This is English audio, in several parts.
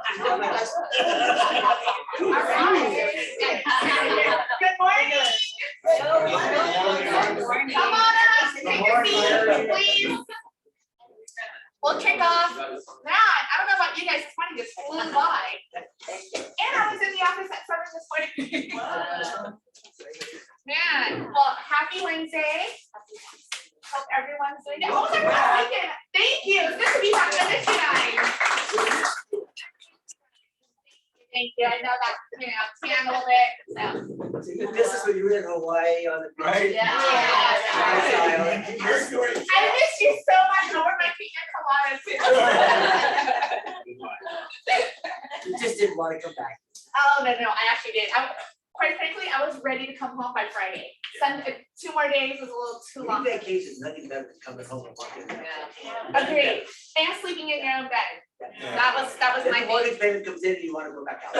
All right. Good morning. Come on up, take your seat, please. We'll kick off. Man, I don't know about you guys, it's funny, this flew by. And I was in the office at 7 this morning. Man, well, happy Wednesday. Hope everyone's doing it. Oh, everyone's doing it. Thank you. It's good to be back. I miss you guys. Thank you. I know that, tan a little bit. So. This is when you were in Hawaii on the beach. Right. Yeah. I I miss you so much. I wear my pina coladas too. You just didn't want to come back. Oh, no, I actually did. Quite frankly, I was ready to come home by Friday. Sunday, 2 more days was a little too long. Vacation, nothing better than coming home and walking. Agreed. And sleeping in your own bed. Yeah. That was my If mortgage payment comes in, you want to go back out.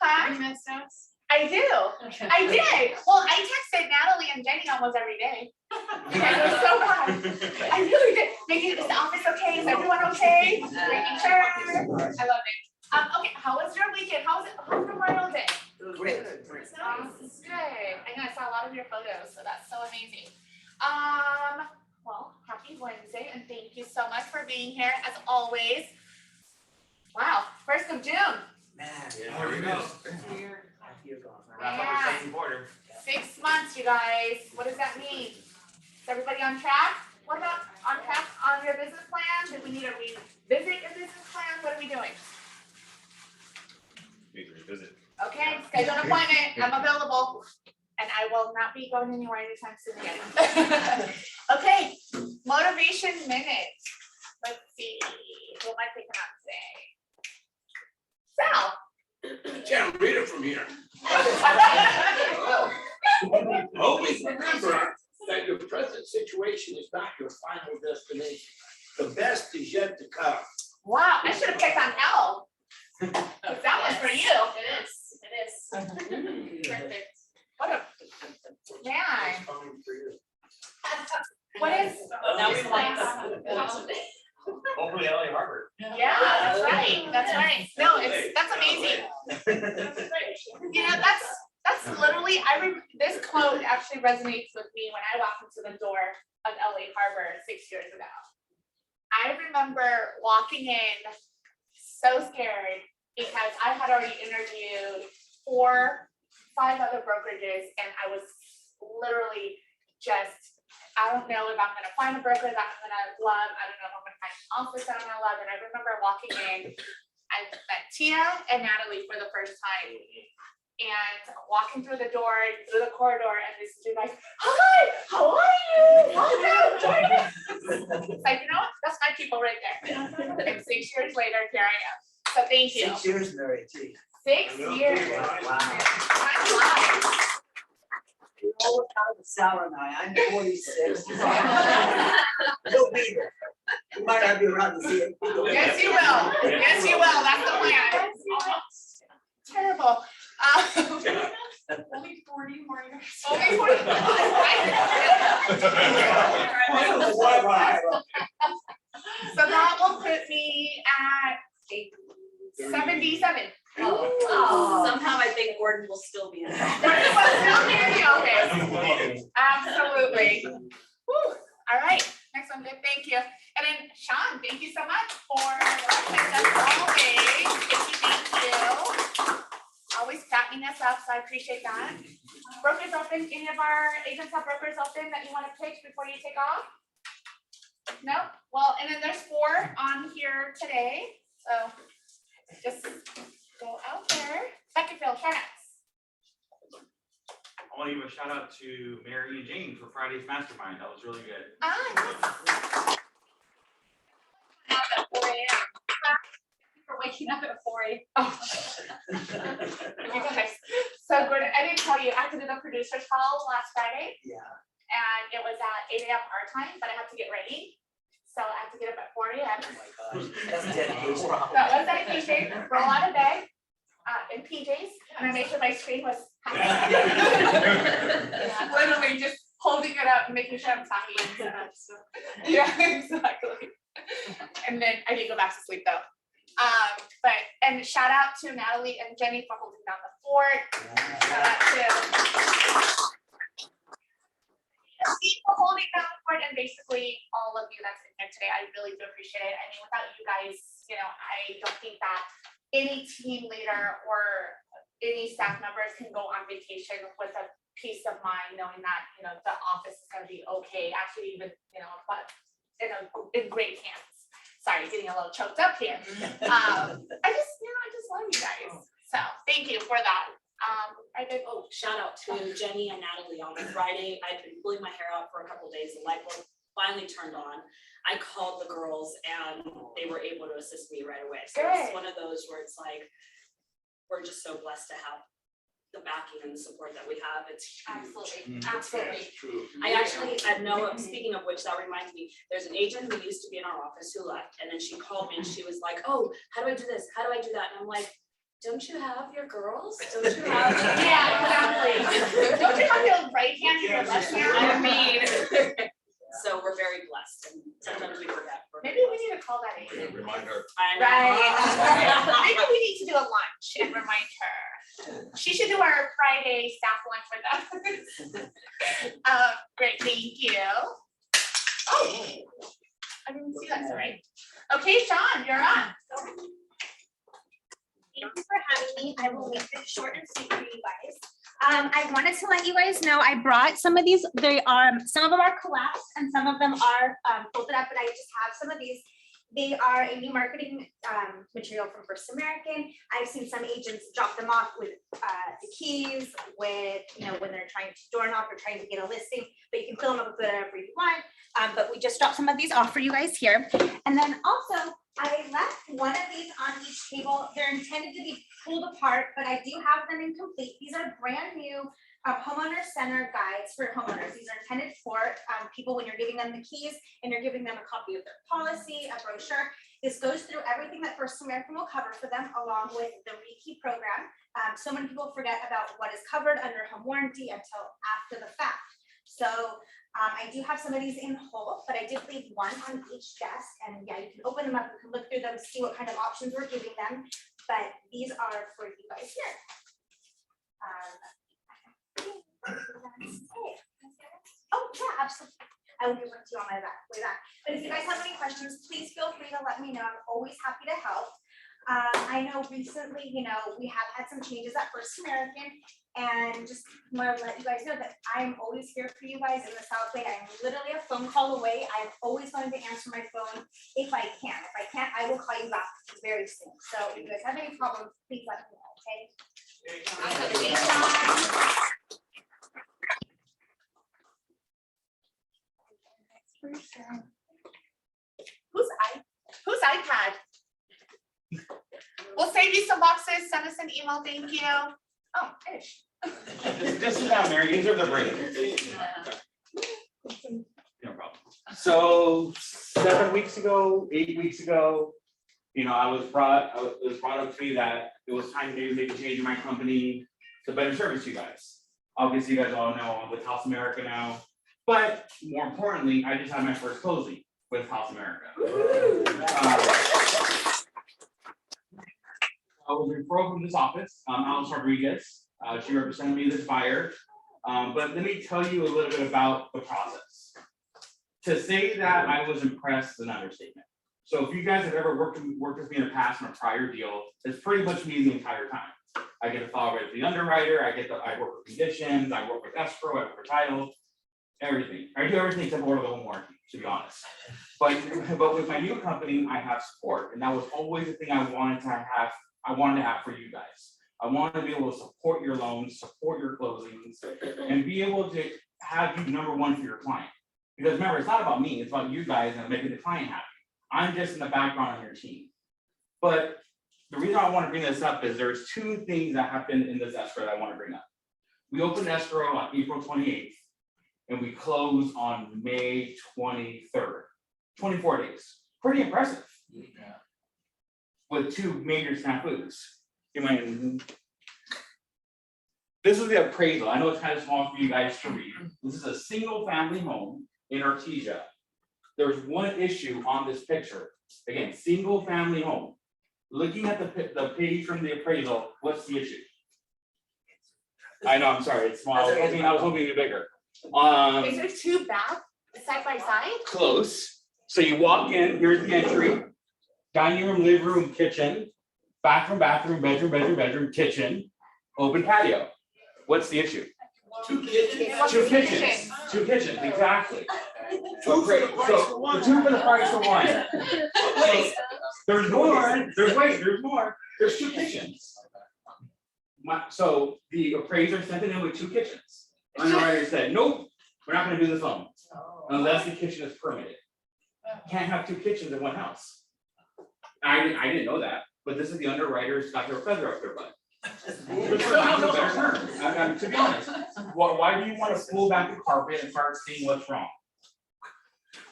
Huh? You missed us? I do. Okay. I did. Well, I texted Natalie and Jenny almost every day. Because it was so fun. I really did. Making is the office okay? Is everyone okay? Making sure. I love it. Okay, how was your weekend? How was Memorial Day? It was great. Nice. Good. I know I saw a lot of your photos, so that's so amazing. Well, happy Wednesday, and thank you so much for being here as always. Wow, 1st of June. Man. There you go. You're gone. Wrap up the second quarter. 6 months, you guys. What does that mean? Is everybody on track? What about on track on your business plan? Do we need to revisit your business plan? What are we doing? Need to revisit. Okay, schedule an appointment. I'm available. And I will not be going anywhere anytime soon again. Okay, motivation minute. Let's see. What am I picking up today? Sal. Can't read it from here. Always remember that your present situation is not your final destination. The best is yet to come. Wow, I should have picked on L. That was for you. It is. Perfect. What a man. It's coming for you. What is? Now we want. Hopefully LA Harbor. Yeah, that's right. That's right. No, that's amazing. You know, that's literally, this quote actually resonates with me when I walked into the door of LA Harbor 6 years ago. I remember walking in so scared because I had already interviewed 4, 5 other brokerages, and I was literally just, I don't know if I'm gonna find a broker that I'm gonna love. I don't know if I'm gonna find an office that I'm gonna love. And I remember walking in, I met Tia and Natalie for the first time. And walking through the door, through the corridor, and this dude like, hi, how are you? Welcome, join us. It's like, you know what? That's my people right there. And 6 years later, here I am. So thank you. 6 years married, too. 6 years. Wow. Time flies. You're all kind of sour now. I'm 46. You'll be there. You might not be around to see it. Yes, you will. Yes, you will. That's the plan. Terrible. Only 40 more years. Only 45. So that will put me at 77. Oh, somehow I think Gordon will still be in. Okay. Absolutely. Whew. All right. Next one, good. Thank you. And then Sean, thank you so much for always. Thank you. Always backing us up, so I appreciate that. Brokers open. Any of our agents have brokers open that you want to pitch before you take off? No? Well, and then there's 4 on here today. So just go out there. Beckerfield, shout outs. I want to give a shout out to Mary and Jane for Friday's Mastermind. That was really good. For waking up at 4 a.m. Oh. You guys, so good. I didn't tell you, I had to do the producer's call last Friday, Yeah. and it was at 8 a.m. our time, but I had to get ready. So I had to get up at 4 a.m. Oh my gosh. That's dedication. That was dedication. Roll out of bed in PJs, and I made sure my screen was literally just holding it up and making sure I'm talking. Yeah, exactly. And then I did go back to sleep though. And shout out to Natalie and Jenny for holding down the fort. Shout out to Steve for holding down the fort, and basically all of you that's in here today. I really do appreciate it. I mean, without you guys, you know, I don't think that any team leader or any staff members can go on vacation with a peace of mind, knowing that, you know, the office is gonna be okay, actually even, you know, but in great hands. Sorry, getting a little choked up here. I just love you guys. So thank you for that. I did. Oh, shout out to Jenny and Natalie on Friday. I'd been pulling my hair out for a couple days. The light bulb finally turned on. I called the girls and they were able to assist me right away. So it's Good. one of those where it's like, we're just so blessed to have the backing and the support that we have. It's huge. Absolutely, absolutely. That's true. I actually, know, speaking of which, that reminds me, there's an agent who used to be in our office who left, and then she called me and she was like, oh, how do I do this? How do I do that? And I'm like, don't you have your girls? Don't you have? Yeah, exactly. Don't you have your right hand and your left hand? I mean, so we're very blessed, and sometimes we forget. Maybe we need to call that agent. Reminder. I know. Right. Maybe we need to do a lunch and remind her. She should do our Friday staff lunch with us. Great, thank you. Oh, I didn't see that, sorry. Okay, Sean, you're on. Thank you for having me. I will make this short and sweet for you guys. I wanted to let you guys know I brought some of these. Some of them are collapsed and some of them are folded up, but I just have some of these. They are a new marketing material from First American. I've seen some agents drop them off with the keys, with, you know, when they're trying to door knock or trying to get a listing, but you can fill them up with whatever you want. But we just dropped some of these off for you guys here. And then also, I left one of these on each table. They're intended to be pulled apart, but I do have them incomplete. These are brand new homeowner center guides for homeowners. These are intended for people when you're giving them the keys and you're giving them a copy of their policy, a brochure. This goes through everything that First American will cover for them, along with the Rekey program. So many people forget about what is covered under home warranty until after the fact. So I do have some of these in whole, but I did leave one on each desk, and yeah, you can open them up, you can look through them, see what kind of options we're giving them, but these are for you guys here. Oh, yeah, absolutely. I will give one to you on my way back. But if you guys have any questions, please feel free to let me know. I'm always happy to help. I know recently, you know, we have had some changes at First American, and just want to let you guys know that I'm always here for you guys in the South Bay. I'm literally a phone call away. I'm always going to answer my phone if I can. If I can't, I will call you back very soon. So if you guys have any problems, please let me know, okay? Whose iPad? We'll save you some boxes, send us an email, thank you. Oh, Ish. Just sit down, Mary, these are the break. No problem. So 7 weeks ago, 8 weeks ago, you know, it was brought up to me that it was time to make a change in my company to better service you guys. Obviously, you guys all know I'm with House America now, but more importantly, I just had my first closing with House America. I was referred from this office, Alice Rodriguez. She represented me this buyer. But let me tell you a little bit about the process. To say that I was impressed is an understatement. So if you guys have ever worked with me in the past on a prior deal, it's pretty much me the entire time. I get to follow with the underwriter, I work with conditions, I work with escrow, I work with title, everything. I do everything except order the home warranty, to be honest. But with my new company, I have support, and that was always the thing I wanted to have for you guys. I wanted to be able to support your loans, support your closings, and be able to have you number one for your client. Because remember, it's not about me, it's about you guys and making the client happy. I'm just in the background on your team. But the reason I want to bring this up is there's two things that happened in this escrow that I want to bring up. We opened escrow on April 28th, and we closed on May 23rd. 24 days. Pretty impressive. Yeah. With two major snafus. This is the appraisal. I know it's kind of small for you guys to read. This is a single family home in Artesia. There's one issue on this picture. Again, single family home. Looking at the page from the appraisal, what's the issue? I know, I'm sorry, it's small, I was hoping it'd be bigger. Is there two baths side by side? Close. So you walk in, here's the entry. Dining room, living room, kitchen, bathroom, bedroom, kitchen, open patio. What's the issue? 2 kitchens. What's Two the kitchens, kitchen? two kitchens, exactly. 2 for the price of So, one. 2 for the price of one. Wait, There's more, there's more, there's 2 kitchens. So the appraiser sent it in with 2 kitchens. Underwriter said, nope, we're not gonna do this loan unless the kitchen is permitted. Can't have 2 kitchens in one house. I didn't know that, but this is the underwriters got their feather up their butt. Which for lack of a better term, to be honest, why do you wanna pull back the carpet and start seeing what's wrong?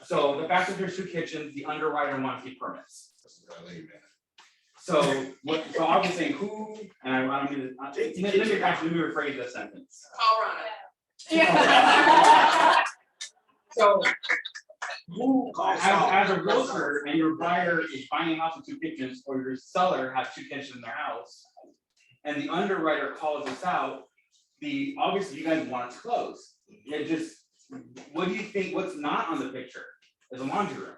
So the fact that there's 2 kitchens, the underwriter wants the permits. So so obviously who, and I don't mean to, let me rephrase this sentence. Yeah. So who, as a realtor and your buyer is buying a house with 2 kitchens, or your seller has 2 kitchens in their house, and the underwriter calls this out, obviously you guys want it to close. It just, what do you think, what's not on the picture is a laundry room.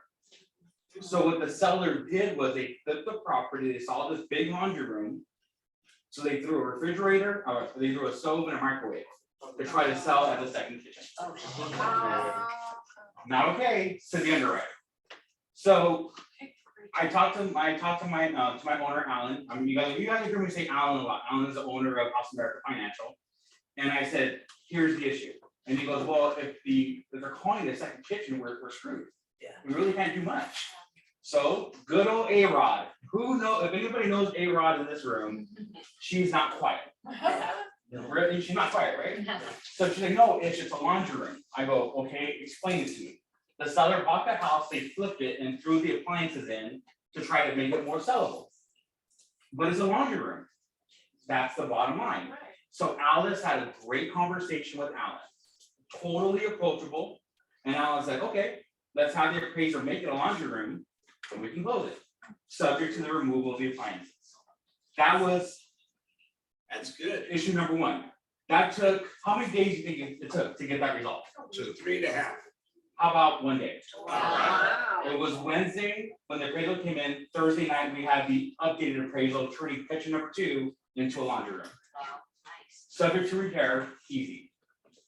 So what the seller did was they flipped the property, they saw this big laundry room. So they threw a refrigerator, or they threw a stove and a microwave to try to sell as a second kitchen. Not okay, said the underwriter. So I talked to my owner, Alan. I mean, you guys hear me say Alan a lot. Alan is the owner of House America Financial. And I said, here's the issue. And he goes, well, if they're calling it a second kitchen, we're screwed. Yeah. We really can't do much. So good old A-Rod. If anybody knows A-Rod in this room, she's not quiet. Really, she's not quiet, right? So she's like, no, it's just a laundry room. I go, okay, explain it to me. The seller bought the house, they flipped it and threw the appliances in to try to make it more sellable. But it's a laundry room. That's the bottom line. So Alice had a great conversation with Alan, totally approachable. And Alan's like, okay, let's have the appraiser make it a laundry room and we can close it, subject to the removal of the appliances. that's good. Issue number 1. That took, how many days do you think it took to get that resolved? 2, 3.5. How about 1 day? Wow. It was Wednesday when the appraisal came in. Thursday night, we had the updated appraisal, turning kitchen number 2 into a laundry room. Subject to repair, easy.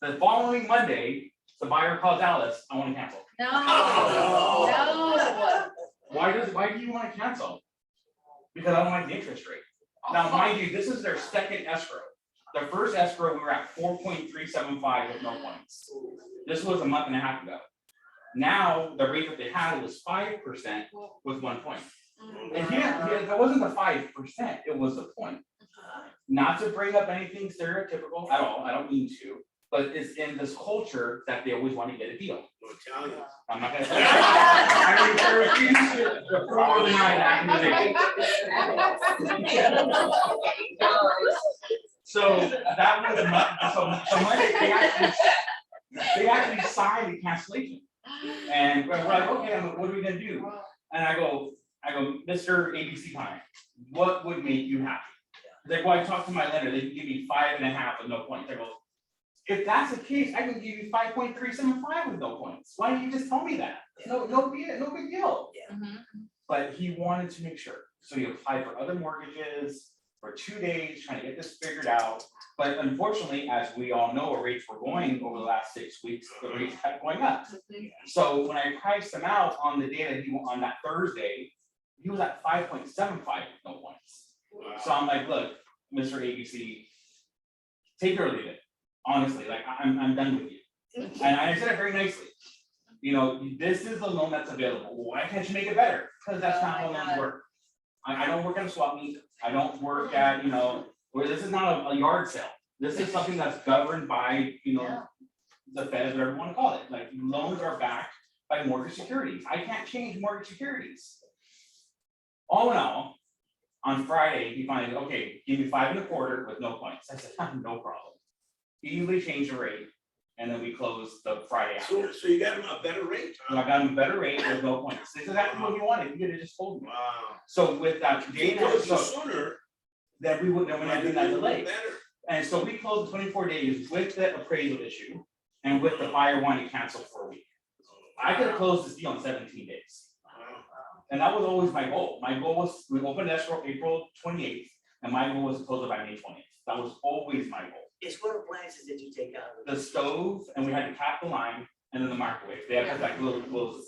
The following Monday, the buyer calls Alice, I want to cancel. No. Why do you want to cancel? Because I don't like the interest rate. Now, mind you, this is their second escrow. The first escrow, we were at 4.375 with no points. This was a month and a half ago. Now, the rate that they had was 5% with 1 point. And that wasn't the 5%, it was the point. Not to bring up anything stereotypical at all, I don't mean to, but it's in this culture that they always want to get a deal. Italian. I'm not gonna say. I refuse to approve or deny that accusation. So that was, so Monday, they actually signed the cancellation. And we're like, okay, what are we gonna do? And I go, Mr. ABC client, what would make you happy? He's like, well, I talked to my lender, they can give me 5.5 with no points. I go, if that's the case, I can give you 5.375 with no points. Why didn't you just tell me that? No big deal. But he wanted to make sure. So he applied for other mortgages for 2 days, trying to get this figured out. But unfortunately, as we all know, where rates were going over the last 6 weeks, the rates kept going up. So when I priced him out on the day that on that Thursday, he was at 5.75 with no points. So I'm like, look, Mr. ABC, take it or leave it. Honestly, like I'm done with you. And I said it very nicely. You know, this is the loan that's available. Why can't you make it better? Because that's not how loans work. I don't work at a swap meet. I don't work at, where this is not a yard sale. This is something that's governed by, the Fed, whatever you want to call it. Like loans are backed by mortgage securities. I can't change mortgage securities. All in all, on Friday, he finally, okay, give me 5.25 with no points. I said, no problem. Easily changed the rate. and then we close the Friday So, after. so you got him a better rate, So I huh? got him a better rate, there's no point. This is exactly what he wanted, he could have just told me. Wow. So with that If data, you told so us sooner, then we wouldn't have might been be that a little delay. better. And so we closed 24 days with the appraisal issue and with the buyer wanting to cancel for a week. I could have closed this deal in 17 days. Wow. And that was always my goal. My goal was, we opened escrow April 28th, and my goal was to close it by May 20th. That was always my goal. It's what appliances did you take out of The stove, and we had to cap the line, and then the microwave. They have like little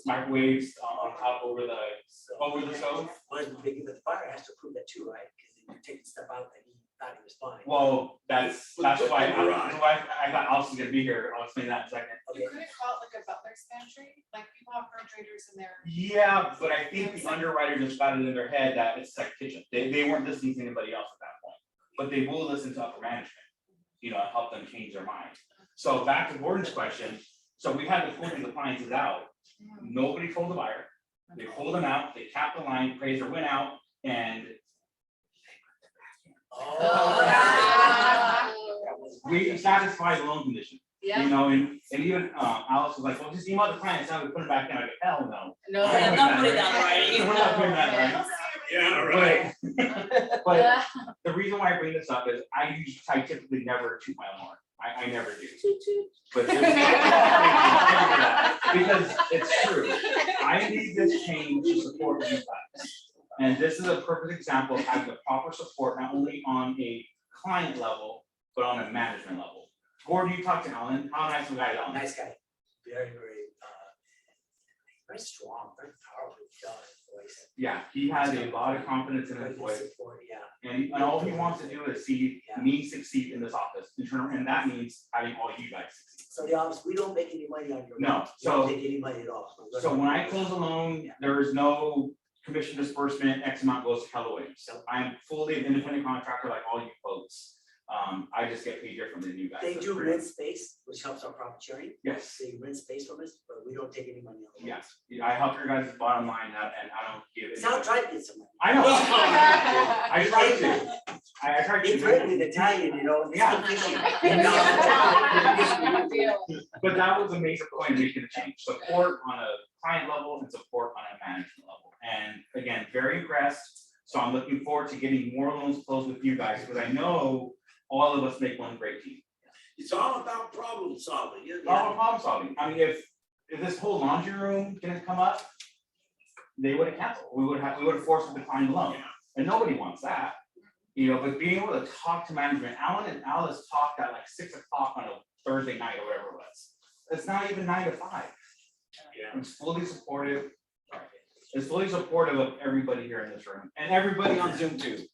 microwaves on top over the stove. Wasn't big, but the buyer has to prove that too, right? Because you're taking stuff out that he thought he was buying. Well, that's With the why garage. I got Allison's gonna be here. I'll explain that in a second. Okay. You couldn't call it like a butler's pantry, like people have refrigerators in there. Yeah, but I think the underwriter just got it in their head that it's like kitchen. They weren't listening to anybody else at that point. But they will listen to upper management, you know, help them change their mind. So back to Gordon's question, so we had to pull these appliances out. Nobody told the buyer. They pulled them out, they capped the line, appraiser went out, and we satisfied the loan condition. You know, and even Alice was like, well, just email the client, now we put it back in. I go, hell no. No, I'm not putting that right. We're not putting that right. Yeah, right. But the reason why I bring this up is I typically never toot my own horn. I never do. But because it's true. I need this change to support you guys. And this is a perfect example of having the proper support, not only on a client level, but on a management level. Gordon, you talked to Alan. How nice of a guy is Alan? Nice guy, very, very strong, very powerful, voice. Yeah, he has a lot of confidence in his Good voice. support, yeah. And all he wants to do is see me succeed in this office, and that means having all you guys succeed. So the office, we don't make any money on your. No, We so- don't take any money at all. So when I close a loan, there is no commission disbursement, X amount goes to Keller Williams. I am fully an independent contractor like all you folks. I just get paid differently than you guys. They That's do pretty- rent space, which helps our profit sharing. Yes, They rent space from us, but we don't take any money on it. yes. I help your guys' bottom line out and I don't give it. Sal tried to get some money. I know. I tried to. I tried to. He threatened with Italian, you know. Yeah. Deal. But that was a major point of making a change, support on a client level and support on a management level. And again, very impressed. So I'm looking forward to getting more loans closed with you guys, because I know all of us make one great team. It's all about problem solving. It's all about problem solving. I mean, if this whole laundry room didn't come up, they would have canceled. We would have forced them to decline the loan. And nobody wants that. You know, but being able to talk to management, Alan and Alice talked at like 6 o'clock on a Thursday night or whatever it was. It's not even 9 to 5. Yeah. It's fully supportive. It's fully supportive of everybody here in this room and everybody on Zoom too.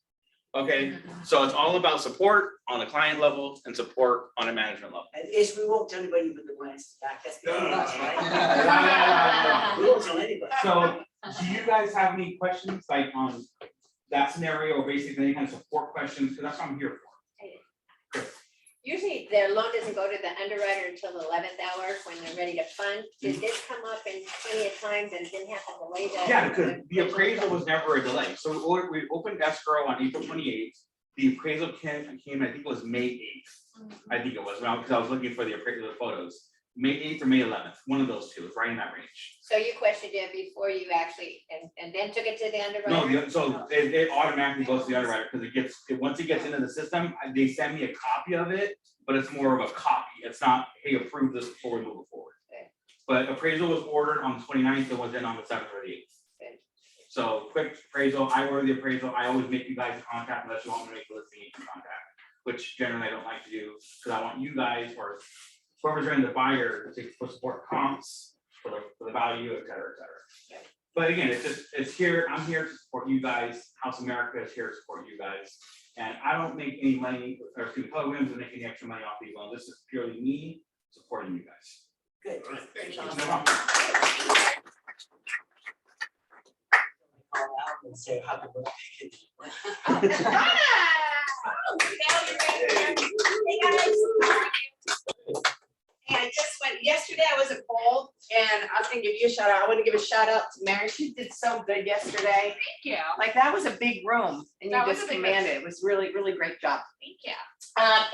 Okay, so it's all about support on a client level and support on a management level. And Ish, we won't tell anybody you put the glances back, that's the No. us, right? We won't tell anybody. So do you guys have any questions like on that scenario or basically any kind of support questions? Because that's what I'm here for. Usually their loan doesn't go to the underwriter until the 11th hour when they're ready to fund. Did this come up in plenty of times and didn't have to delay that? Yeah, because the appraisal was never a delay. So we opened escrow on April 28th. The appraisal came, I think it was May 8th. I think it was, because I was looking for the appraisal photos. May 8th or May 11th, one of those two, it's right in that range. So you questioned it before you actually, and then took it to the No, underwriter? so it automatically goes to the underwriter because once it gets into the system, they send me a copy of it, but it's more of a copy. It's not, hey, approve this before we move it forward. Okay. But appraisal was ordered on the 29th, it was in on the 7th or the 8th. Okay. So quick appraisal, I order the appraisal, I always make you guys a contact unless you want me to make the listing agent contact, which generally I don't like to do, because I want you guys or whoever's in the buyer to support comps for the value, et cetera, et cetera. But again, it's here, I'm here to support you guys, House America is here to support you guys. And I don't make any money, or Keller Williams doesn't make any extra money off these loans, this is purely me supporting you guys. Good. All right, thank you. No problem. Call out and say happy birthday. Hey guys. Hey, I just went, yesterday I was at Bold and I was gonna give you a shout out. I want to give a shout out to Mary. She did so good yesterday. Thank you. Like that was a big room and That you was just a big room. commanded. It was really, really great job. Thank you.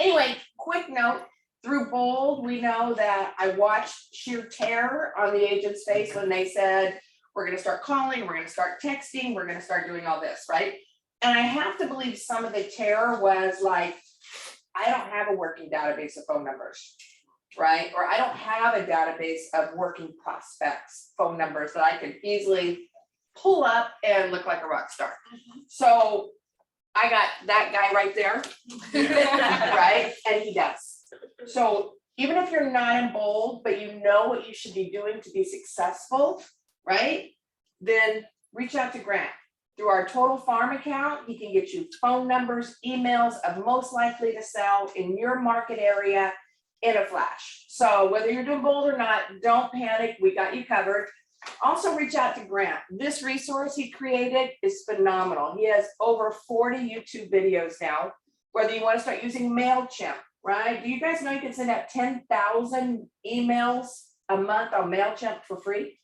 Anyway, quick note, through Bold, we know that I watched sheer terror on the agent's face when they said, we're gonna start calling, we're gonna start texting, we're gonna start doing all this, right? And I have to believe some of the terror was like, I don't have a working database of phone numbers, right? Or I don't have a database of working prospects, phone numbers that I could easily pull up and look like a rock star. So I got that guy right there, right? And he does. So even if you're not in Bold, but you know what you should be doing to be successful, right? Then reach out to Grant. Through our Total Farm account, he can get you phone numbers, emails of most likely to sell in your market area in a flash. So whether you're doing Bold or not, don't panic, we got you covered. Also reach out to Grant. This resource he created is phenomenal. He has over 40 YouTube videos now, whether you want to start using MailChimp, right? Do you guys know you can send out 10,000 emails a month on MailChimp for free?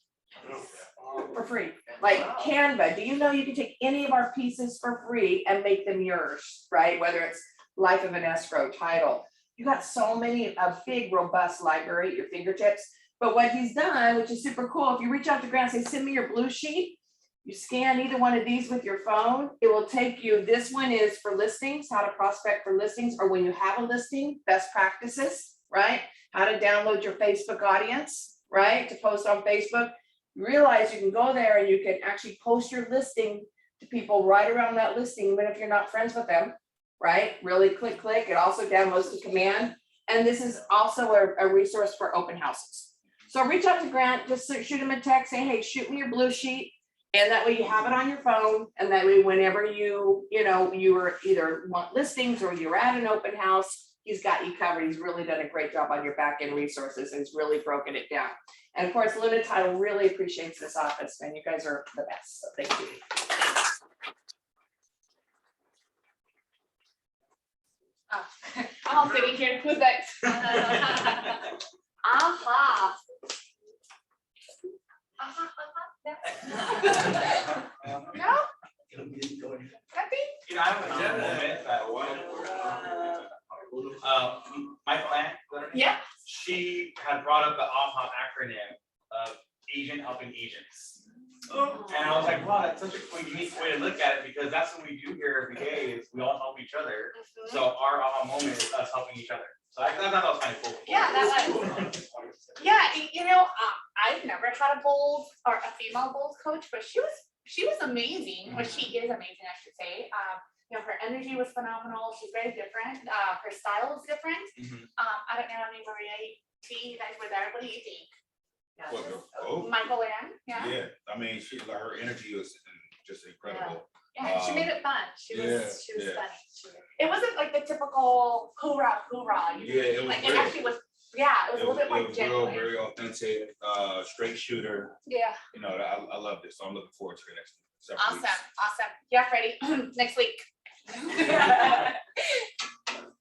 For free. Like Canva, do you know you can take any of our pieces for free and make them yours, right? Whether it's Life of an Escrow, Title. You got so many, a big robust library at your fingertips. But what he's done, which is super cool, if you reach out to Grant and say, send me your blue sheet, you scan either one of these with your phone, it will take you, this one is for listings, how to prospect for listings, or when you have a listing, best practices, right? How to download your Facebook audience, right? To post on Facebook. You realize you can go there and you can actually post your listing to people right around that listing, even if you're not friends with them, right? Really click. It also downloads the command. And this is also a resource for open houses. So reach out to Grant, just shoot him a text, say, hey, shoot me your blue sheet. And that way you have it on your phone. And that way, whenever you are either want listings or you're at an open house, he's got you covered. He's really done a great job on your back end resources and he's really broken it down. And of course, Luna Title really appreciates this office, and you guys are the best. So thank you. I'm sitting here, who's next? Aha. No? Nothing? You know, I have another moment that my client, Yeah. she had brought up the AHA acronym of agent helping agents. And I was like, wow, that's such a cool, unique way to look at it, because that's what we do here every day is we all help each other. So our AHA moment is us helping each other. So I thought that was kind of cool. Yeah, that was. Yeah, I've never had a Bulls or a female Bulls coach, but she was amazing. Well, she is amazing, I should say. Her energy was phenomenal. She's very different. Her style is different. I don't know, Maria, you guys were there. What do you think? Michael Ann, yeah. Yeah, I mean, her energy was just incredible. Yeah, and she made it fun. She was yeah. funny. It wasn't like the typical hoorah. Yeah, it was like real. it actually was. Yeah, it was a little bit more It was genuine. real, very authentic, straight shooter. Yeah. I love this. So I'm looking forward to the next several weeks. Awesome. Yeah, Freddie. Next week.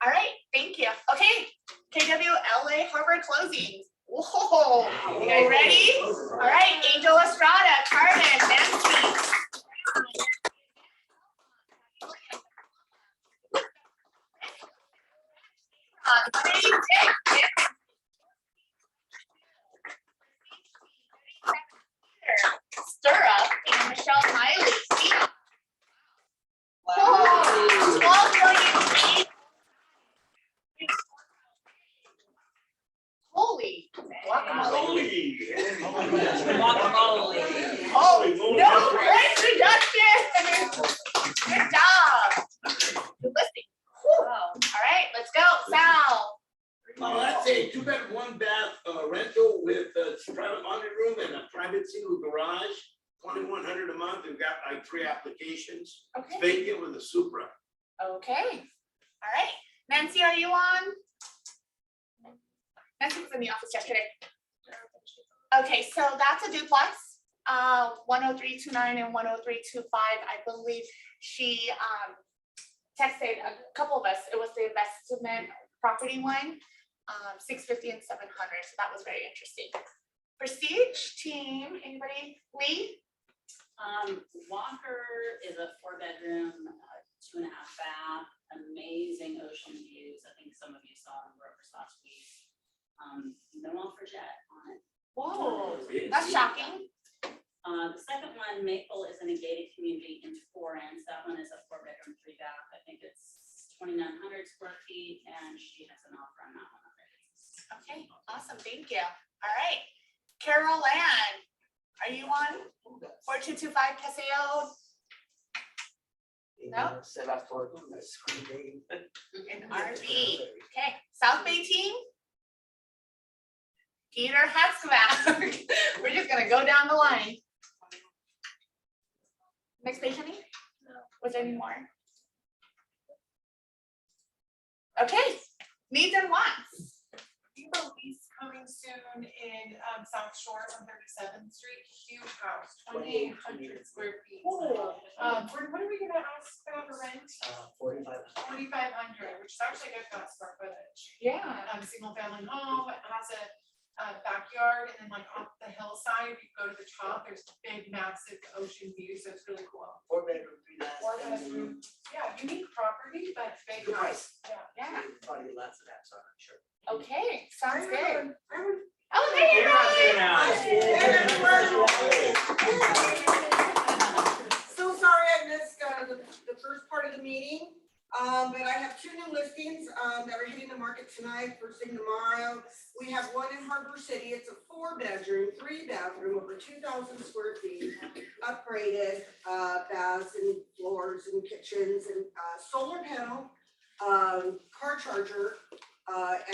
All right, thank you. Okay, KWLA Harbor closings. Whoa, you guys ready? All right, Angel Estrada, Carmen, Nancy. Stir up and Michelle Miley. Whoa, 12 million. Holy guacamole. Oh, no, price reduction. Good job. Good listing. All right, let's go. Sal. That's a 2-bed, 1-bath rental with a private laundry room and a private single garage, $2,100 a month. We've got like 3 applications. It's Okay. vacant with a Supra. Okay. All right. Nancy, are you on? Nancy was in the office yesterday. Okay, so that's a duplex, 10329 and 10325. I believe she texted a couple of us. It was the investment property one, 650 and 700. So that was very interesting. Prestige team, anybody? Lee? Walker is a 4-bedroom, 2.5 bath, amazing ocean views. I think some of you saw in Rovers last week. no Alfrejet on it. Whoa, that's shocking. The second one, Maple, is in a gated community into 4 ends. That one is a 4-bedroom, 3-bath. I think it's 2,900 square feet, and she has an offer on that one already. Okay, awesome, thank you. All right, Carol Ann, are you on? 4225 Paseo No? Set up for a screen. in RV. Okay, South Bay team? Peter Hatzback. We're just gonna go down the line. Next page, honey? Was there any more? Okay, needs and wants. We have a lease coming soon in South Shore on 37th Street, huge house, 2,800 square feet. Ooh. What are we gonna ask for rent? 4,500, which is actually a good square footage. Yeah. Single family home, it has a backyard, and then like off the hillside, you go to the top, there's big massive ocean view, so it's really cool. 4-bedroom, 3-bath. 4 bedroom, yeah, unique property, but big Good house. price. Yeah. Probably lots of that, so I'm sure. Okay, sounds good. I would Oh, there you So sorry I missed the first part of the meeting, but I have 2 new listings that are hitting the market tonight, first thing tomorrow. We have one in Harbor City. It's a 4-bedroom, 3-bathroom, over 2,000 square feet, upgraded baths and floors and kitchens and solar panel, car charger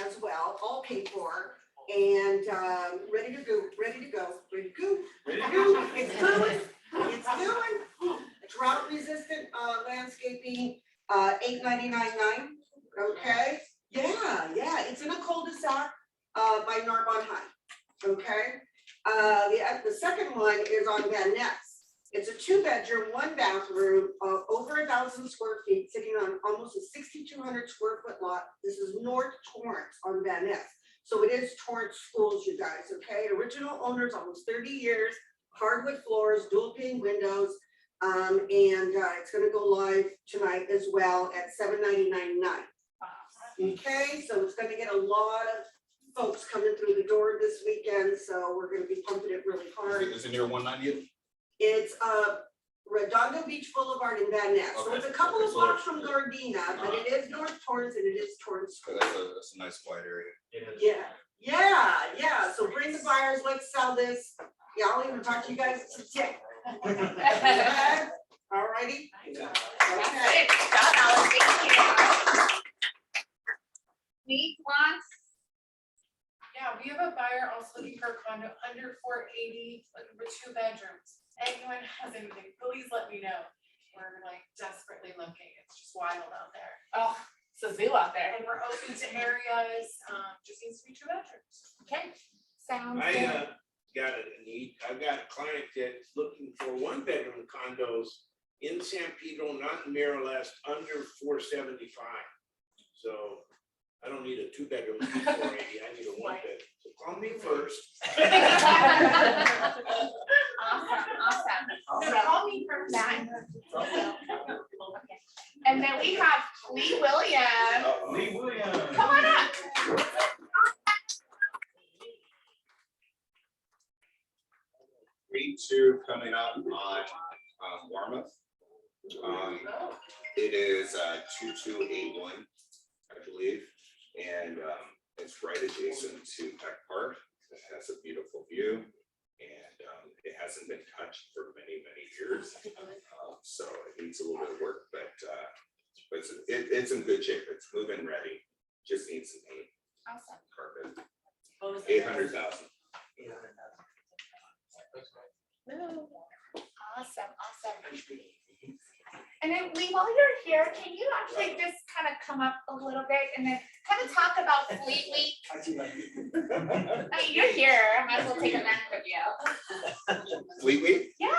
as well, all paid for. And ready to go. It's going. Drought resistant landscaping, $899.9. Okay, yeah, it's in a cul-de-sac by Narbonne High. Okay, the second one is on Van Ness. It's a 2-bedroom, 1-bathroom, over 1,000 square feet, sitting on almost a 6,200 square foot lot. This is North Torrance on Van Ness. So it is Torrance Schools, you guys, okay? Original owners, almost 30 years, hardwood floors, dual pane windows, and it's gonna go live tonight as well at $799.9. Okay, so it's gonna get a lot of folks coming through the door this weekend, so we're gonna be pumping it really hard. Is it near 190th? It's Redondo Beach Boulevard in Van Ness, so it's a couple of blocks from Gardena, but it is North Torrance and it is Torrance. So that's a nice quiet area. Yeah, so bring the buyers, let's sell this. Yeah, I'll even talk to you guys today. Okay? Alrighty? Okay. Good job, Alice, thank you. Needs, wants? Yeah, we have a buyer also looking for a condo under 480, looking for 2 bedrooms. Anyone has anything, please let me know. We're like desperately looking. It's just wild out there. Oh, it's a zoo out there. And we're open to areas, just needs to be 2 bedrooms. Okay, sounds I good. got a need, I've got a client that's looking for 1-bedroom condos in San Pedro, not in Miralest, under 475. So I don't need a 2-bedroom at 480, I need a 1-bedroom. So call me first. Awesome. So call me from that. And then we have Lee Williams. Lee Williams. Come on up. Two coming up on Warmouth. It is 2281, I believe, and it's right adjacent to Peck Park. It has a beautiful view, and it hasn't been touched for many years, so it needs a little bit of work, but it's in good shape. It's move-in ready. Just needs some paint. Awesome. Carpet. What was it? 800,000. Awesome. And then Lee, while you're here, can you actually just kind of come up a little bit and then kind of talk about Fleet Week? I mean, you're here, I might as well take advantage of you. Fleet Week? Yeah.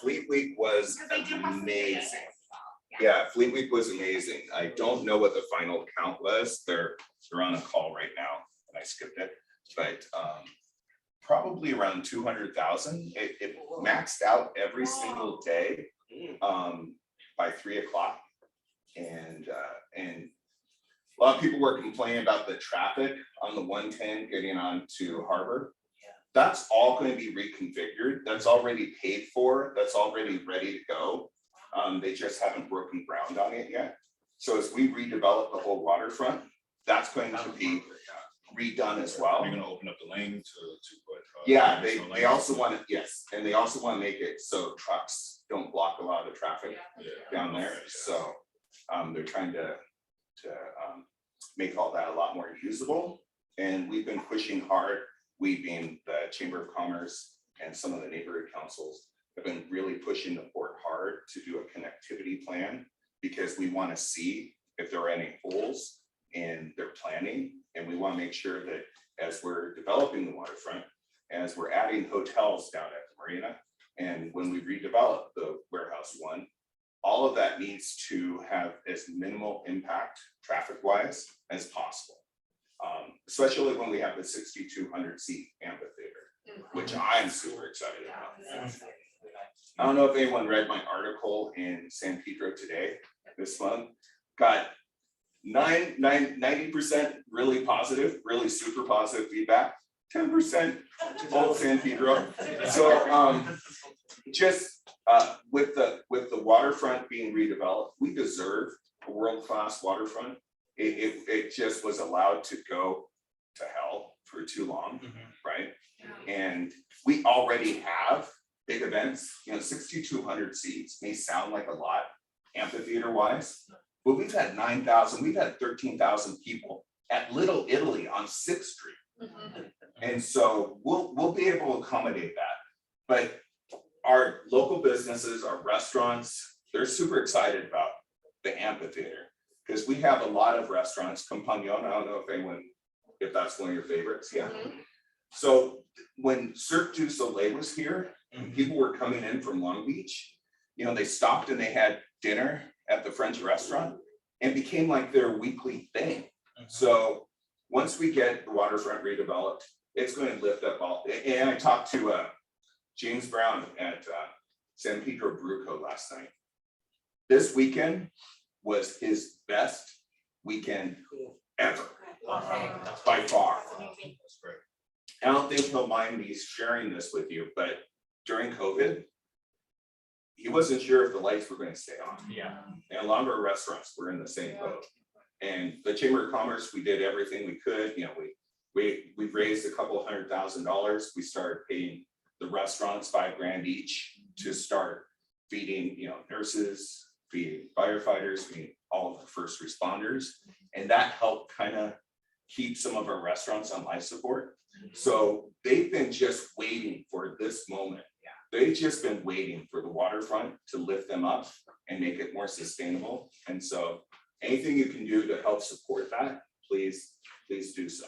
Fleet Week was Because they do have some videos as amazing. well. Yeah, Fleet Week was amazing. I don't know what the final count was. They're on a call right now, and I skipped it, but probably around 200,000. It maxed out every single day by 3 o'clock, and A lot of people were complaining about the traffic on the 110 getting on to Harbor. That's all going to be reconfigured. That's already paid for. That's already ready to go. They just haven't broken ground on it yet. So as we redevelop the whole waterfront, that's going to be redone as well. You're gonna open up the lane to put. Yeah, additional they lanes. also want to, yes, and they also want to make it so trucks don't block a lot of the traffic down there. So they're trying to make all that a lot more usable. And we've been pushing hard, we being the Chamber of Commerce and some of the neighborhood councils have been really pushing the port hard to do a connectivity plan because we want to see if there are any holes in their planning. And we want to make sure that as we're developing the waterfront, as we're adding hotels down at the marina, and when we redevelop the warehouse one, all of that needs to have as minimal impact traffic wise as possible. Especially when we have the 6,200 seat amphitheater, which I'm super excited about. I don't know if anyone read my article in San Pedro today, this month, got 90% really positive, really super positive feedback, 10% old San Pedro. So just with the waterfront being redeveloped, we deserve a world-class waterfront. It just was allowed to go to hell for too long, right? And we already have big events, 6,200 seats may sound like a lot amphitheater wise, but we've had 9,000, we've had 13,000 people at Little Italy on 6th Street. And so we'll be able to accommodate that. But our local businesses, our restaurants, they're super excited about the amphitheater because we have a lot of restaurants, Compagnon, I don't know if that's one of your favorites, yeah. So when Cirque du Soleil was here, and people were coming in from Long Beach, they stopped and they had dinner at the French restaurant and became like their weekly thing. So once we get the waterfront redeveloped, it's going to lift up all, and I talked to James Brown at San Pedro Brew Co. last night. This weekend was his best weekend ever, by far. I don't think he'll mind me sharing this with you, but during COVID, he wasn't sure if the lights were going to stay on. Yeah. And a lot of our restaurants were in the same boat. And the Chamber of Commerce, we did everything we could. We raised a couple $100,000. We started paying the restaurants $5,000 each to start feeding, nurses, feeding firefighters, feeding all of the first responders. And that helped kind of keep some of our restaurants on life support. So they've been just waiting for this moment. They've just been waiting for the waterfront to lift them up and make it more sustainable. And so anything you can do to help support that, please do so.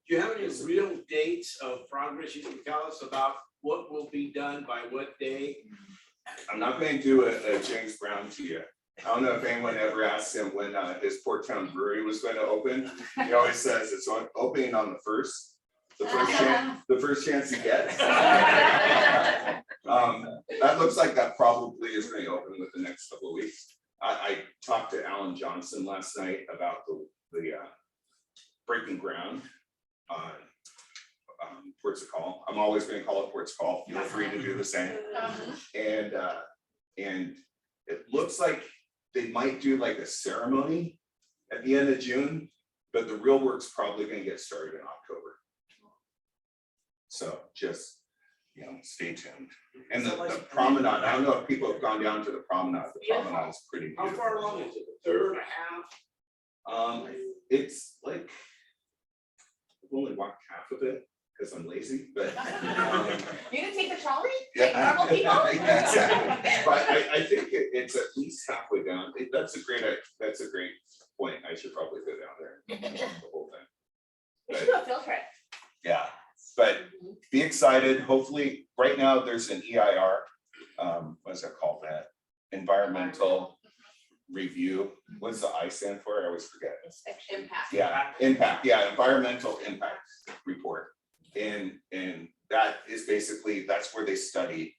Do you have any real dates of progress you can tell us about what will be done by what day? I'm not going to do a James Brown to you. I don't know if anyone ever asked him when his Port Town Brewery was going to open. He always says it's opening on the first chance he gets. That looks like that probably is going to open within the next couple of weeks. I talked to Alan Johnson last night about the breaking ground on Ports of Call. I'm always going to call it Ports of Call. Feel free to do the same. And it looks like they might do like a ceremony at the end of June, but the real work's probably going to get started in October. So just, stay tuned. And the promenade, I don't know if people have gone down to the promenade. The promenade is pretty How beautiful. far along is it? A third, a half? It's like, I've only walked half of it because I'm lazy, but. You didn't take the trolley? Yeah. Like normal people? Yeah, exactly. But I think it's at least halfway down. That's a great point. I should probably go down there and walk the whole thing. We should do a field trip. Yeah, but be excited. Hopefully, right now there's an EIR, what's that called, that environmental review. What's the I stand for? I always forget. Impact. Yeah, impact, yeah, environmental impact report. And that is basically, that's where they study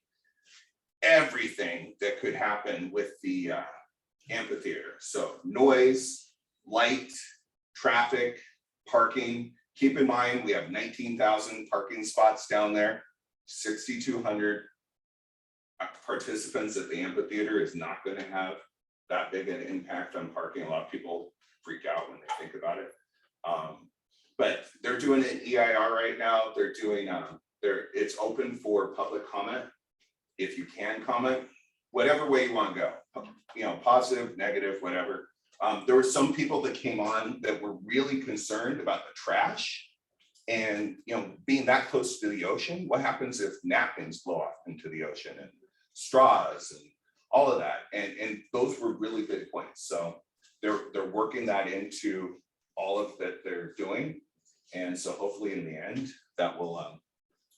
everything that could happen with the amphitheater. So noise, light, traffic, parking. Keep in mind, we have 19,000 parking spots down there, 6,200 participants at the amphitheater is not going to have that big an impact on parking. A lot of people freak out when they think about it. But they're doing an EIR right now. They're doing, it's open for public comment. If you can comment, whatever way you want to go, you know, positive, negative, whatever. There were some people that came on that were really concerned about the trash. And, you know, being that close to the ocean, what happens if napkins blow off into the ocean and straws and all of that? And those were really big points. So they're working that into all of that they're doing. And so hopefully in the end, that will,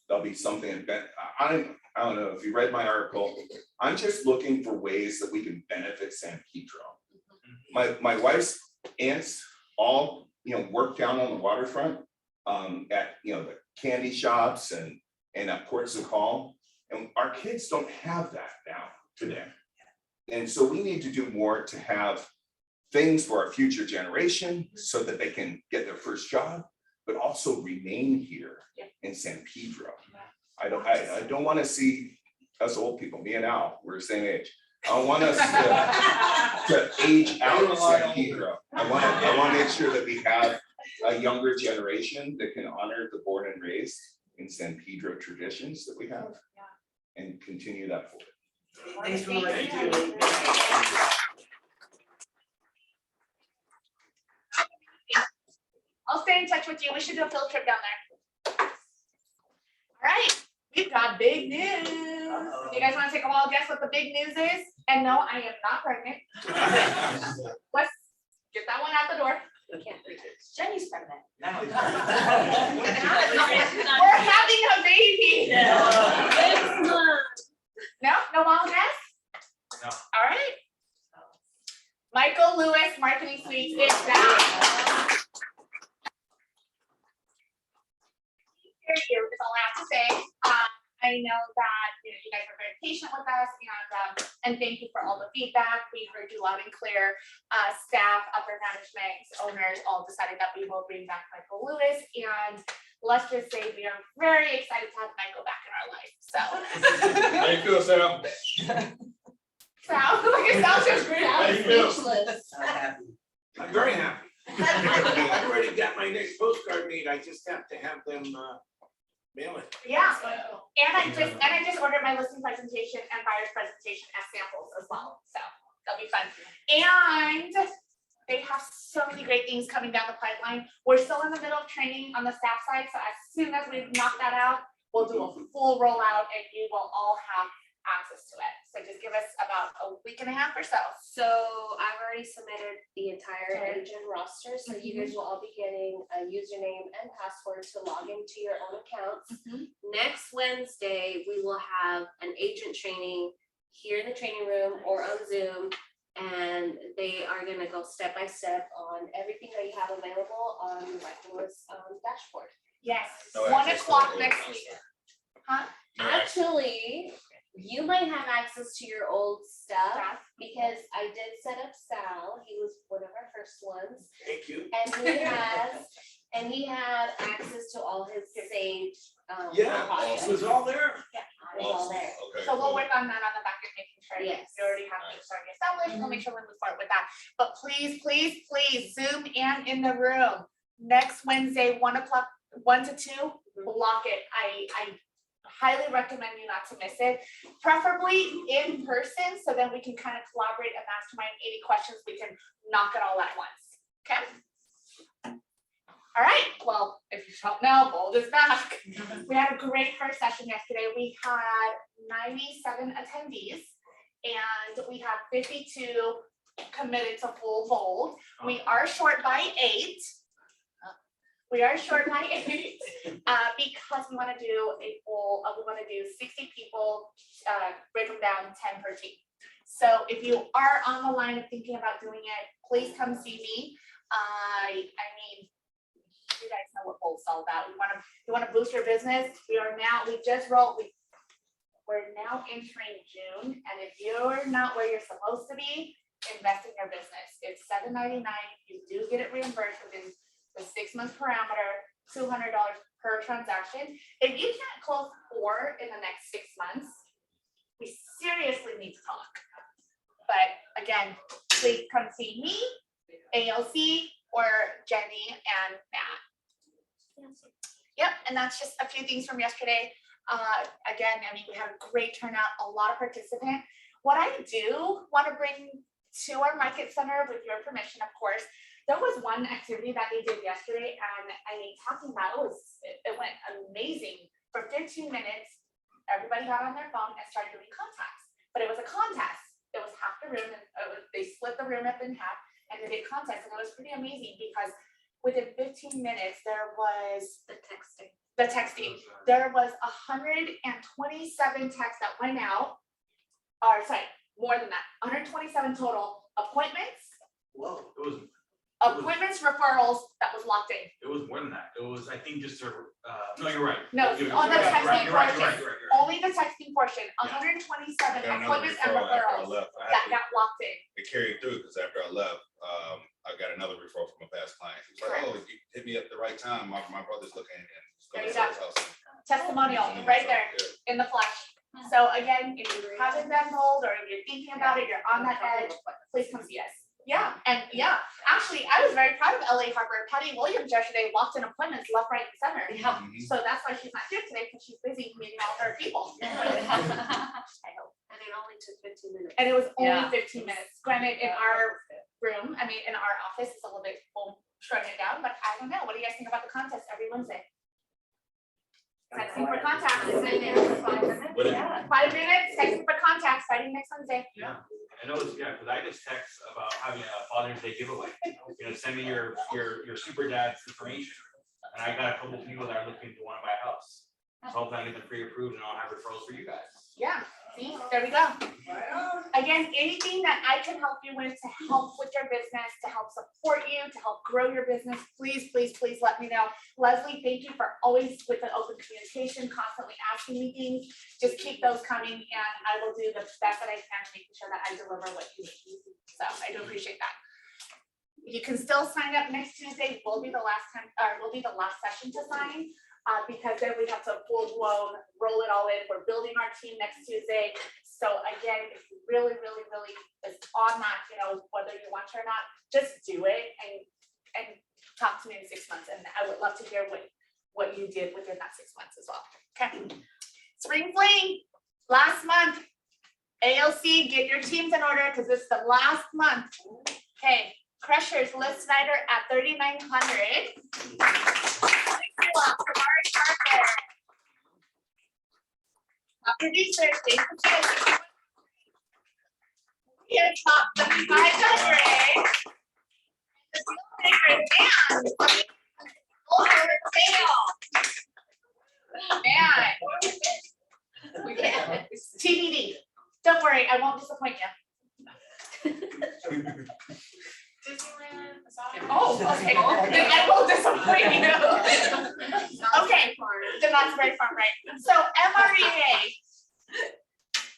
there'll be something that, I don't know if you read my article, I'm just looking for ways that we can benefit San Pedro. My wife's aunts all, you know, work down on the waterfront at, you know, the candy shops and at Ports of Call. And our kids don't have that now today. And so we need to do more to have things for our future generation so that they can get their first job, but also remain here in San Pedro. I don't want to see us old people, me and Al, we're the same age. I don't want us to age out of San Pedro. I want to make sure that we have a younger generation that can honor the born and raised in San Pedro traditions that we have and continue that forward. Thanks for what you do. I'll stay in touch with you. We should do a field trip down there. All right, we've got big news. You guys want to take a wild guess what the big news is? And no, I am not pregnant. Let's get that one out the door. We can't read it. Jenny's pregnant. We're having a baby. No, no wild guess? No. All right. Michael Lewis Marketing Suites is back. Here you is all I have to say. I know that you guys are very patient with us, and thank you for all the feedback. We heard you loud and clear. Staff, upper management, owners all decided that we will bring back Michael Lewis, and let's just say we are very excited to have Michael back in our life. So. How you feel, Sam? Sal, look at Sal just great. How you feel? I'm happy. I'm very happy. I've already got my next postcard made. I just have to have them mail it. Yeah, and I just ordered my listing presentation and buyer's presentation as samples as well, so that'll be fun. And they have so many great things coming down the pipeline. We're still in the middle of training on the staff side, so as soon as we knock that out, we'll do a full rollout and you will all have access to it. So just give us about a week and a half or so. So I've already submitted the entire agent roster, so you guys will all be getting a username and password to log into your own accounts. Next Wednesday, we will have an agent training here in the training room or on Zoom. And they are gonna go step by step on everything that you have available on the Michael Lewis dashboard. Yes, No 1 access to o'clock the next old week. roster. Huh? Actually, you might have access to your old stuff because I did set up Sal. He was one of our first ones. Thank you. And he had access to all his saved. Yeah, projects. it was all there. It was all there. Okay. So we'll work on that on the back end, making sure you Yes. already have things already established. We'll make sure we move forward with that. But please, please, please, Zoom and in the room. Next Wednesday, 1 o'clock, 1 to 2, block it. I highly recommend you not to miss it, preferably in person, so then we can kind of collaborate and mastermind any questions. We can knock it all at once, okay? All right, well, if you don't know, Bold is back. We had a great first session yesterday. We had 97 attendees and we have 52 committed to full Bold. We are short by 8. We are short by 8 because we want to do a full, we want to do 60 people, break them down 10 per team. So if you are on the line of thinking about doing it, please come see me. I mean, you guys know what Bold's all about. We want to boost your business. We're now entering June, and if you're not where you're supposed to be, invest in your business. It's $7.99. You do get it reimbursed within the 6-month parameter, $200 per transaction. If you can't close 4 in the next 6 months, we seriously need to talk. But again, please come see me, ALC, or Jenny and Matt. Yep, and that's just a few things from yesterday. Again, I mean, we had a great turnout, a lot of participants. What I do want to bring to our market center, with your permission, of course, there was one activity that they did yesterday, and I mean, talking about it went amazing. For 15 minutes, everybody got on their phone and started doing contacts, but it was a contest. It was half the room, and they split the room up in half, and they did contests, and it was pretty amazing because within 15 minutes, there was The texting. the texting. There was 127 texts that went out, or sorry, more than that, 127 total appointments, Whoa. appointments, referrals that was locked in. It was more than that. It was, I think, just a, no, you're right. No, You're on the right, texting you're right, portion. you're right. Only the texting portion, 127 appointments and referrals that got locked in. It carried through, because after I left, I got another referral from a past client. He was like, oh, you hit me at the right time. My brother's looking and he's going to There you sell his house. Testimonial, right there in the flesh. So again, if you haven't been told, or if you're thinking about it, you're on that edge, please come see us. Yeah, and yeah, actually, I was very proud of LA Harbor. Patty Williams yesterday locked in appointments left, right, and center. Yeah. So that's why she's not here today, because she's busy meeting all her people. I hope. And it only took 15 minutes. And it was only Yeah. 15 minutes. Granted, in our room, I mean, in our office, it's a little bit shredded it down, but I don't know. What do you guys think about the contest every Wednesday? Texting for contacts. What is- 5 minutes, texting for contacts, starting next Wednesday. Yeah, I know it's, yeah, because I just text about having a Father's Day giveaway. You know, send me your super dad's information. And I got a couple people that are looking to want to buy a house. So hopefully I get them pre-approved and I'll have referrals for you guys. Yeah, see, there we go. Again, anything that I can help you with to help with your business, to help support you, to help grow your business, please, please, please let me know. Leslie, thank you for always with the open communication, constantly asking me things. Just keep those coming, and I will do the best that I can to make sure that I deliver what you need. So I do appreciate that. You can still sign up next Tuesday, will be the last time, or will be the last session to sign. Because then we have to full blown roll it all in. We're building our team next Tuesday. So again, if you really, really, really is on that, you know, whether you want to or not, just do it and talk to me in 6 months. And I would love to hear what you did within that 6 months as well. Okay. Spring Fling, last month. ALC, get your teams in order because it's the last month. Okay, Crushers, Liz Snyder at 3,900. Producer, thank you. Here, top 500. The deal maker, man. We can't. TBD. Don't worry, I won't disappoint you. Disneyland, Massaga. Oh, okay. Then I will disappoint you. Okay, then that's very fun, right? So MREA.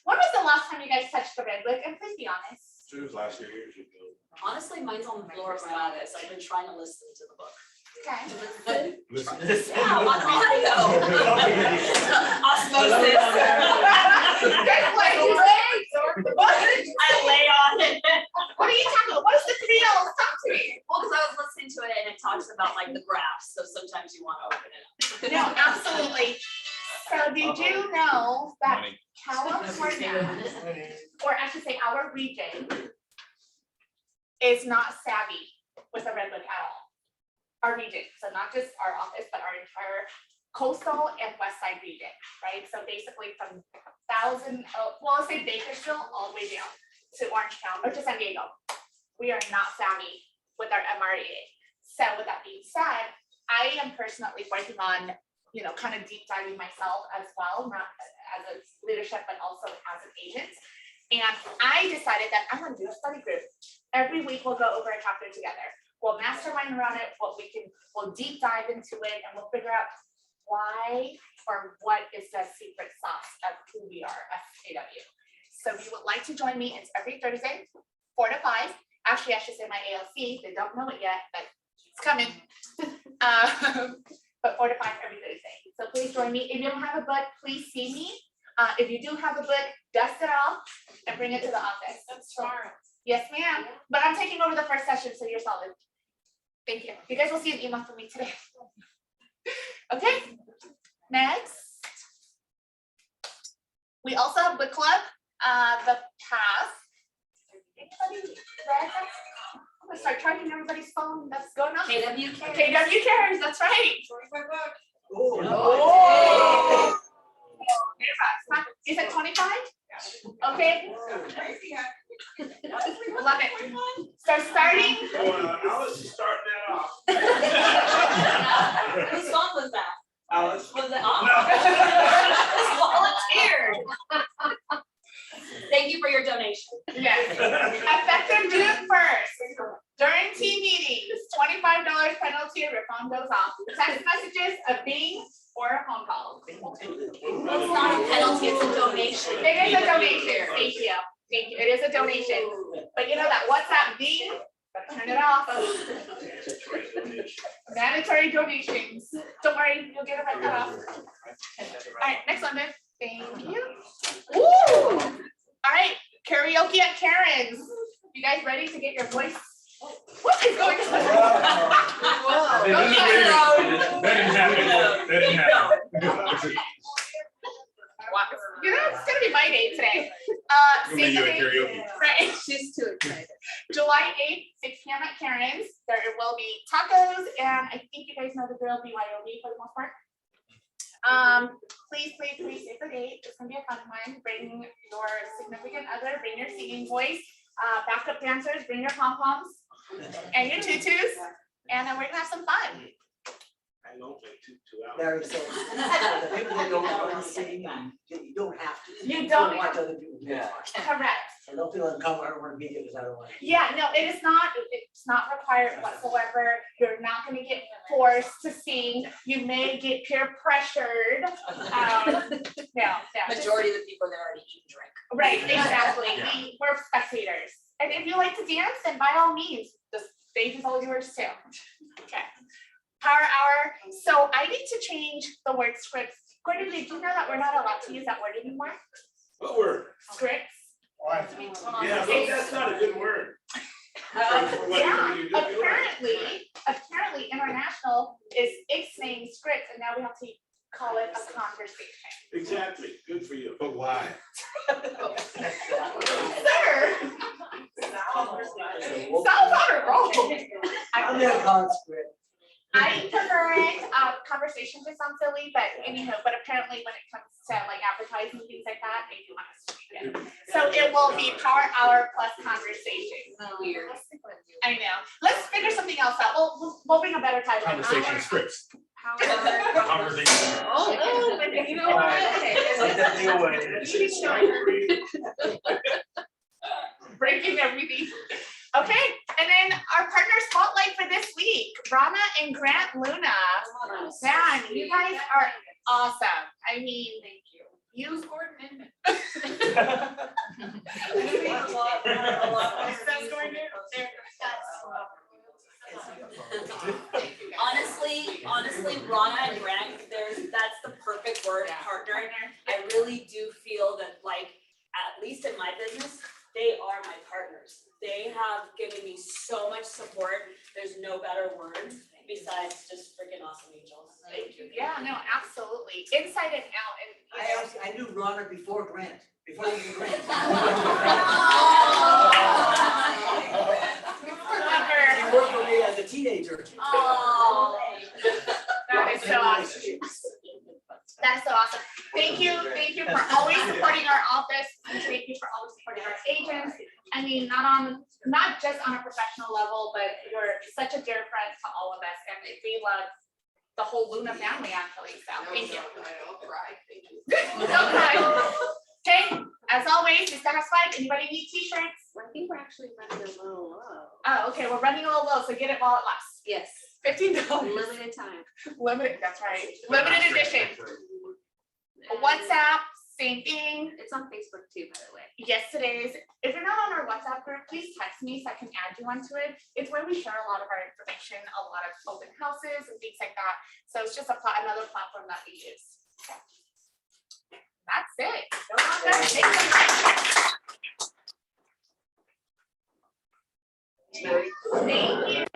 When was the last time you guys touched the red book? And please be honest. It was last year, years ago. Honestly, mine's on the floor of my office. I've been trying to listen to the book. Okay. Yeah, on audio. Osmosis. I lay on it. What are you talking about? What is the deal? Talk to me. Well, because I was listening to it and it talks about like the graphs, so sometimes you want to open it up. No, absolutely. So did you know that Money. California, or I should say our region, is not savvy with the Red Book at all? Our region, so not just our office, but our entire coastal and west side region, right? So basically from well, I'll say Bakersfield all the way down to Orange County, or to San Diego. We are not savvy with our MREA. So with that being said, I am personally working on, you know, kind of deep diving myself as well, not as a leadership, but also as an agent. And I decided that I'm gonna do a study group. Every week we'll go over a chapter together. We'll mastermind around it, we'll deep dive into it, and we'll figure out why or what is the secret sauce of who we are as AW. So if you would like to join me, it's every Thursday, 4 to 5. Actually, I should say my ALC, they don't know it yet, but it's coming. But 4 to 5 every Thursday. So please join me. If you don't have a book, please see me. If you do have a book, dust it off and bring it to the office. That's tomorrow. Yes, ma'am. But I'm taking over the first session, so you're solid. Thank you. You guys will see an email from me today. Okay, next. We also have book club, the path. Anybody read that? I'm gonna start charging everybody's phone that's going on. KW cares. KW cares, that's right. Oh. Is it 25? Okay. Love it. So starting. Alice is starting that off. Whose song was that? Alice. Was it off? Volunteered. Thank you for your donation. Yes. Effective June 1st. During team meetings, $25 penalty if your phone goes off. Text messages, a bing, or a phone call. It's not a penalty, it's a donation. It is a donation. Thank you. Thank you. It is a donation. But you know that WhatsApp bing, turn it off. Mandatory donations. Don't worry, you'll get it right cut off. All right, next one, then. Thank you. Woo! All right, karaoke at Karen's. You guys ready to get your voice? What is going on? That didn't happen. That didn't happen. Wow. You know, it's gonna be my day today. We'll Save make the you a date. karaoke. Right. She's too excited. July 8th, 6 p.m. at Karen's. There will be tacos, and I think you guys know the drill, BYOB for the most part. Please save the date. It's gonna be a fun one. Bring your significant other, bring your singing voice, backup dancers, bring your pom-poms and your tutus, and then we're gonna have some fun. I know my tutu out. Very so. The people that don't want to sing, you don't have to. You don't watch have other people do it. Correct. I don't feel uncomfortable, I don't want to be here because I don't want to. Yeah, no, it's not required whatsoever. You're not gonna get forced to sing. You may get peer pressured. No. Majority of the people there already eat and drink. Right, exactly. We're spectators. And if you like to dance, then by all means, the stage is all yours too. Okay. Power hour. So I need to change the word scripts. Gordon, did you know that we're not allowed to use that word anymore? What word? Scripts. Yeah, but that's not a good word. Yeah, apparently international is ixnaying scripts, and now we have to call it a conversation. Exactly, good for you. But why? Sir. Sounds honorable. I'm gonna call it script. I prefer it, conversation just sounds silly, but anyhow, but apparently when it comes to like advertising, things like that, they do want us to read it. So it will be power hour plus conversation. Weird. I know. Let's figure something else out. We'll bring a better title. Conversation scripts. Power. Conversation. Oh, but you know what? Take that thing away. Breaking everything. Okay, and then our partner spotlight for this week, Rana and Grant Luna. Man, you guys are awesome. I mean, thank you. Use Gordon Inman. Honestly, Rana and Grant, that's the perfect word, partner. I really do feel that, like, at least in my business, they are my partners. They have given me so much support. There's no better word besides just freaking awesome angels. Thank you. Yeah, no, absolutely. Inside and out. And I knew Rana before Grant, before even Grant. She worked for me as a teenager. Oh, that is so awesome. That is so awesome. Thank you for always supporting our office, and thank you for always supporting our agents. I mean, not just on a professional level, but you're such a dear friend to all of us, and we love the whole Luna family actually, so thank you. Don't cry. Okay, as always, we start us fight. Anybody need t-shirts? I think we're actually running a little low. Oh, okay, we're running a little low, so get it while it lasts. Yes. $15. Limited time. Limited, that's right. Limited edition. WhatsApp Same thing. It's on Facebook too, by the way. Yes, it is. If you're not on our WhatsApp group, please text me so I can add you onto it. It's where we share a lot of our information, a lot of open houses and things like that. So it's just another platform that we use. That's it. Go on there. Thank you. Thank you.